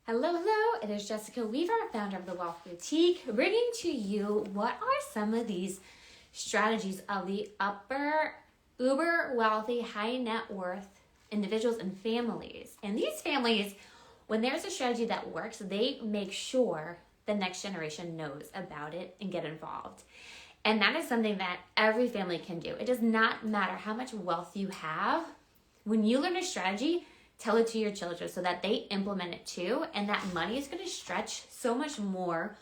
Hello, it is Jessica Weaver, founder of The Wealth Boutique, bringing to you what are some of these strategies of the uber wealthy, high net worth individuals and families. And these families, when there's a strategy that works, they make sure the next generation knows about it and get involved. And that is something that every family can do. It does not matter how much wealth you have. When you learn a strategy, tell it to your children so that they implement it too, and that money is going to stretch so much more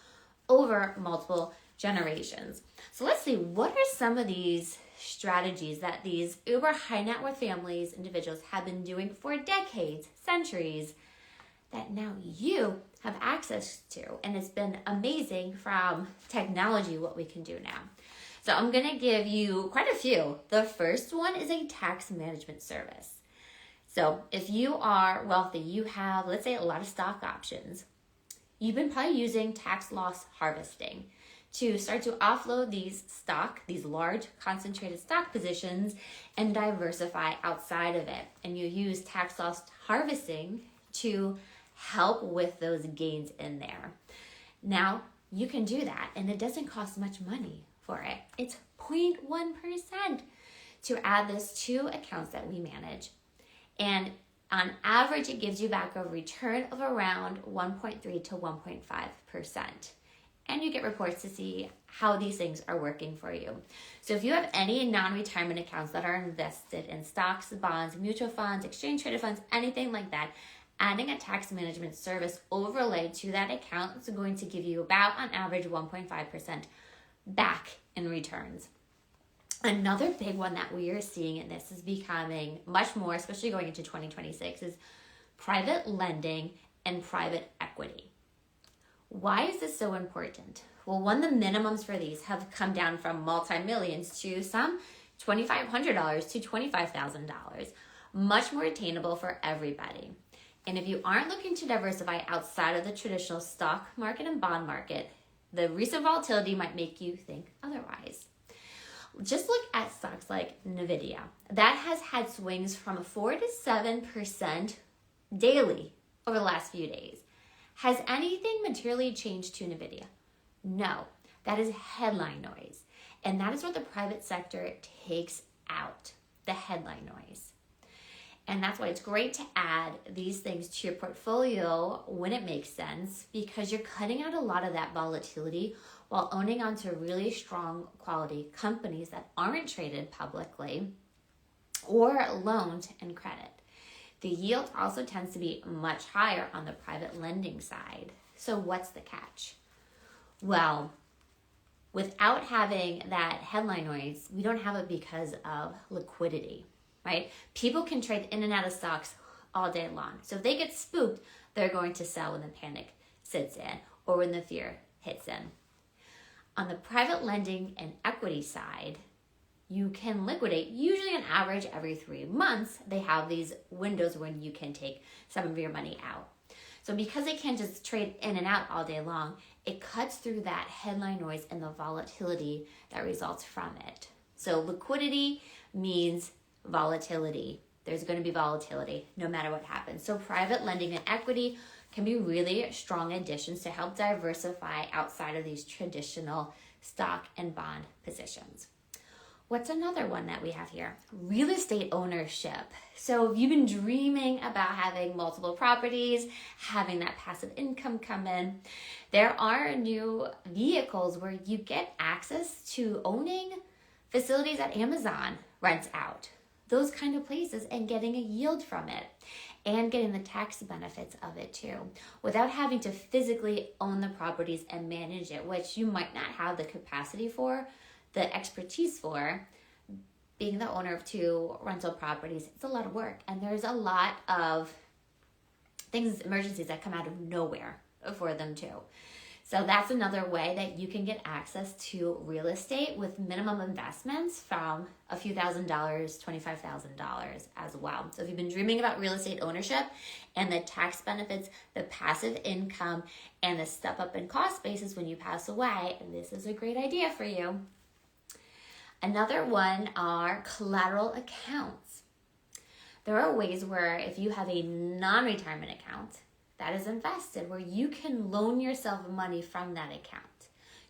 over multiple generations. So let's see, what are some of these strategies that these uber high net worth families, individuals have been doing for decades, centuries, that now you have access to? And it's been amazing from technology what we can do now. So I'm going to give you quite a few. The first one is a tax management service. So if you are wealthy, you have, let's say, a lot of stock options. You've been probably using tax loss harvesting to start to offload these large concentrated stock positions and diversify outside of it. And you use tax loss harvesting to help with those gains in there. Now, you can do that, and it doesn't cost much money for it. It's 0.1% to add this to accounts that we manage. And on average, it gives you back a return of around 1.3 to 1.5%. And you get reports to see how these things are working for you. So if you have any non-retirement accounts that are invested in stocks, bonds, mutual funds, exchange traded funds, anything like that, adding a tax management service overlay to that account is going to give you about, on average, 1.5% back in returns. Another big one that we are seeing, and this is becoming much more, especially going into 2026, is private lending and private equity. Why is this so important? Well, one, the minimums for these have come down from multi-millions to some $2,500 to $25,000. Much more attainable for everybody. And if you aren't looking to diversify outside of the traditional stock market and bond market, the recent volatility might make you think otherwise. Just look at stocks like Nvidia. That has had swings from 4 to 7% daily over the last few days. Has anything materially changed to Nvidia? No. That is headline noise. And that is what the private sector takes out, the headline noise. And that's why it's great to add these things to your portfolio when it makes sense, because you're cutting out a lot of that volatility while owning onto really strong quality companies that aren't traded publicly or loaned in credit. The yield also tends to be much higher on the private lending side. So what's the catch? Well, without having that headline noise, we don't have it because of liquidity, right? People can trade in and out of stocks all day long. So if they get spooked, they're going to sell when the panic sits in or when the fear hits in. On the private lending and equity side, you can liquidate, usually on average every 3 months. They have these windows when you can take some of your money out. So because they can't just trade in and out all day long, it cuts through that headline noise and the volatility that results from it. So liquidity means volatility. There's going to be volatility no matter what happens. So private lending and equity can be really strong additions to help diversify outside of these traditional stock and bond positions. What's another one that we have here? Real estate ownership. So if you've been dreaming about having multiple properties, having that passive income come in, there are new vehicles where you get access to owning facilities that Amazon rents out. Those kind of places, and getting a yield from it and getting the tax benefits of it too, without having to physically own the properties and manage it, which you might not have the capacity for, the expertise for. Being the owner of 2 rental properties, it's a lot of work, and there's a lot of things, emergencies that come out of nowhere for them too. So that's another way that you can get access to real estate with minimum investments from a few $1,000s, $25,000 as well. So if you've been dreaming about real estate ownership and the tax benefits, the passive income, and the step up in cost basis when you pass away, this is a great idea for you. Another one are collateral accounts. There are ways where if you have a non-retirement account that is invested where you can loan yourself money from that account.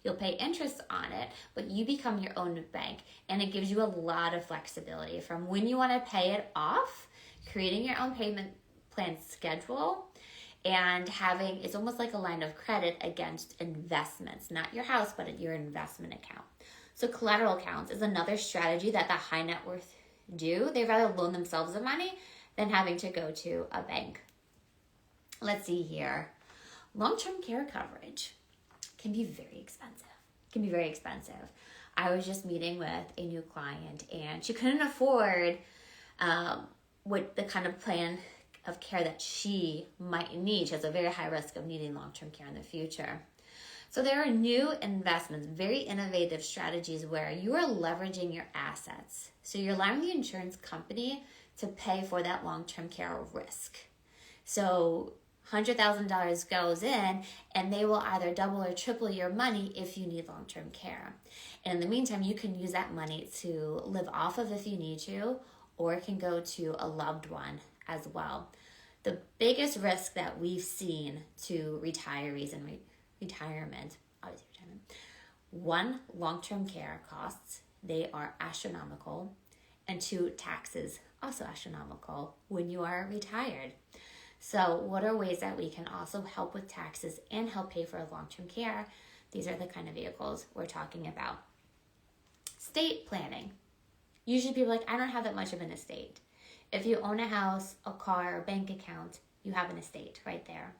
You'll pay interest on it, but you become your own bank, and it gives you a lot of flexibility from when you want to pay it off, creating your own payment plan schedule, and having, it's almost like a line of credit against investments, not your house, but your investment account. So collateral accounts is another strategy that the high net worth do. They rather loan themselves the money than having to go to a bank. Let's see here. Long-term care coverage can be very expensive. I was just meeting with a new client, and she couldn't afford what the kind of plan of care that she might need. She has a very high risk of needing long-term care in the future. So there are new investments, very innovative strategies where you are leveraging your assets. So you're allowing the insurance company to pay for that long-term care risk. So $100,000 goes in, and they will either double or triple your money if you need long-term care. And in the meantime, you can use that money to live off of if you need to, or it can go to a loved one as well. The biggest risk that we've seen to retirees and retirement, one, long-term care costs. They are astronomical. And two, taxes, also astronomical when you are retired. So what are ways that we can also help with taxes and help pay for long-term care? These are the kind of vehicles we're talking about. Estate planning. Usually people are like, I don't have that much of an estate. If you own a house, a car, a bank account, you have an estate right there.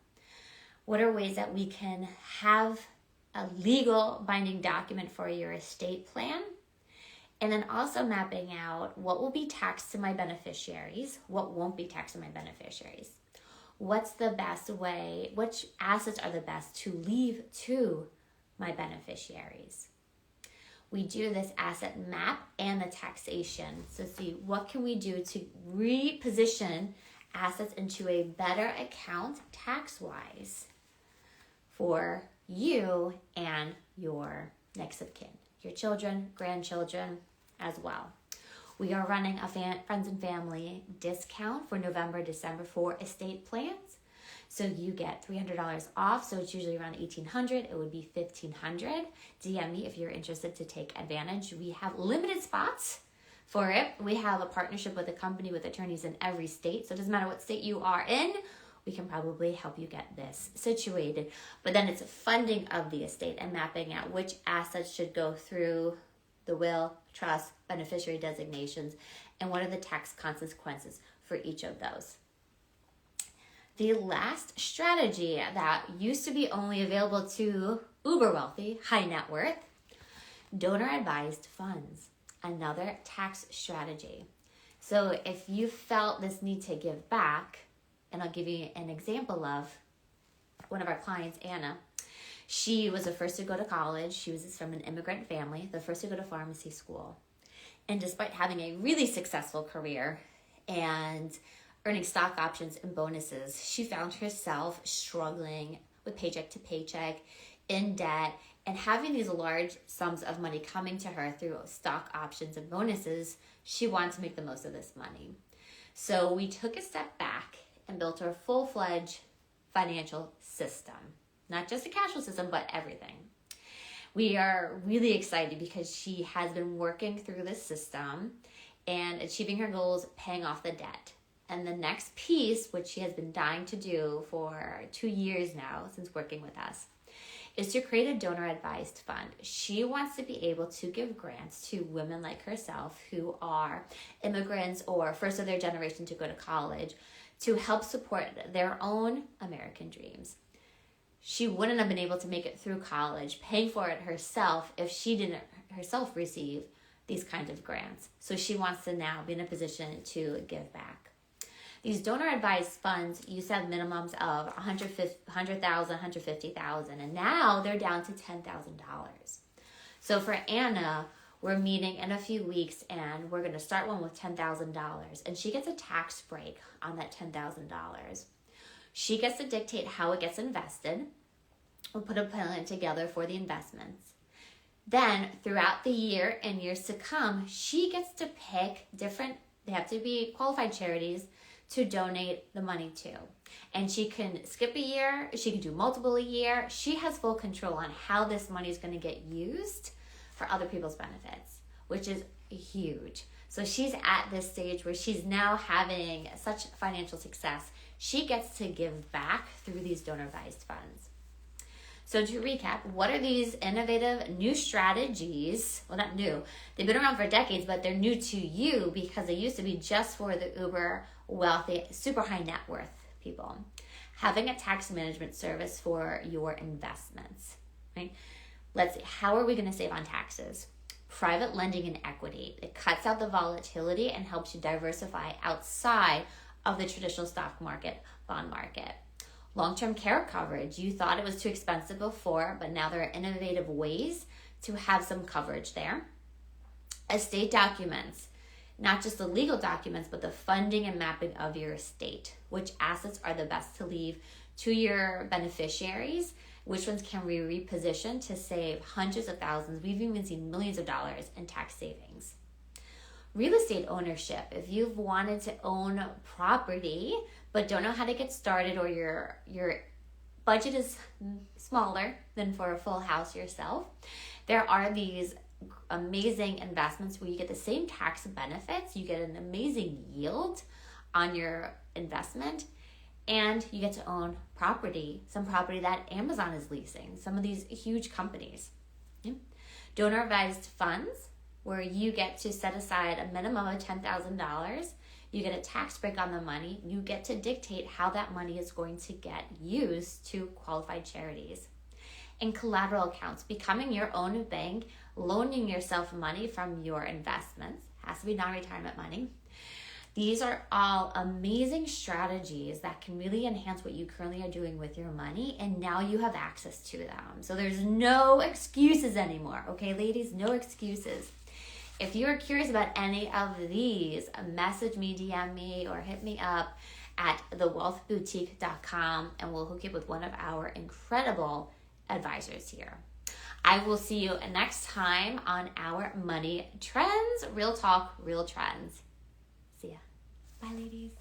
What are ways that we can have a legal binding document for your estate plan? And then also mapping out what will be taxed to my beneficiaries, what won't be taxed to my beneficiaries. What's the best way, which assets are the best to leave to my beneficiaries? We do this asset map and the taxation. So see, what can we do to reposition assets into a better account tax-wise for you and your next of kin, your children, grandchildren as well. We are running a friends and family discount for November, December for estate plans. So you get $300 off. So it's usually around $1,800. It would be $1,500. DM me if you're interested to take advantage. We have limited spots for it. We have a partnership with a company with attorneys in every state. So it doesn't matter what state you are in. We can probably help you get this situated. But then it's funding of the estate and mapping out which assets should go through the will, trust, beneficiary designations, and what are the tax consequences for each of those. The last strategy that used to be only available to uber wealthy, high net worth, donor advised funds, another tax strategy. So if you felt this need to give back, and I'll give you an example of one of our clients, Anna. She was the first to go to college. She was from an immigrant family, the first to go to pharmacy school. And despite having a really successful career and earning stock options and bonuses, she found herself struggling with paycheck to paycheck, in debt, and having these large sums of money coming to her through stock options and bonuses. She wanted to make the most of this money. So we took a step back and built her full-fledged financial system. Not just a cash flow system, but everything. We are really excited because she has been working through this system and achieving her goals, paying off the debt. And the next piece, which she has been dying to do for 2 years now since working with us, is to create a donor advised fund. She wants to be able to give grants to women like herself who are immigrants or first of their generation to go to college to help support their own American dreams. She wouldn't have been able to make it through college, paying for it herself, if she didn't herself receive these kinds of grants. So she wants to now be in a position to give back. These donor advised funds used to have minimums of $100,000, $150,000, and now they're down to $10,000. So for Anna, we're meeting in a few weeks and we're going to start one with $10,000, and she gets a tax break on that $10,000. She gets to dictate how it gets invested. We'll put a plan together for the investments. Then throughout the year and years to come, she gets to pick different, they have to be qualified charities to donate the money to. And she can skip a year, she can do multiple a year. She has full control on how this money is going to get used for other people's benefits, which is huge. So she's at this stage where she's now having such financial success. She gets to give back through these donor-advised funds. So to recap, what are these innovative new strategies? Well, not new. They've been around for decades, but they're new to you because they used to be just for the uber wealthy, super high net worth people. Having a tax management service for your investments, right? Let's see, how are we going to save on taxes? Private lending and equity. It cuts out the volatility and helps you diversify outside of the traditional stock market, bond market. Long-term care coverage. You thought it was too expensive before, but now there are innovative ways to have some coverage there. Estate documents. Not just the legal documents, but the funding and mapping of your estate. Which assets are the best to leave to your beneficiaries? Which ones can we reposition to save hundreds of thousands? We've even seen millions of dollars in tax savings. Real estate ownership. If you've wanted to own property but don't know how to get started, or your budget is smaller than for a full house yourself, there are these amazing investments where you get the same tax benefits, you get an amazing yield on your investment, and you get to own property, some property that Amazon is leasing, some of these huge companies. Donor advised funds, where you get to set aside a minimum of $10,000. You get a tax break on the money. You get to dictate how that money is going to get used to qualified charities. And collateral accounts, becoming your own bank, loaning yourself money from your investments. Has to be non-retirement money. These are all amazing strategies that can really enhance what you currently are doing with your money, and now you have access to them. So there's no excuses anymore, okay, ladies? No excuses. If you're curious about any of these, message me, DM me, or hit me up at thewealthboutique.com, and we'll hook you up with one of our incredible advisors here. I will see you next time on our money trends. Real talk, real trends. See ya. Bye, ladies.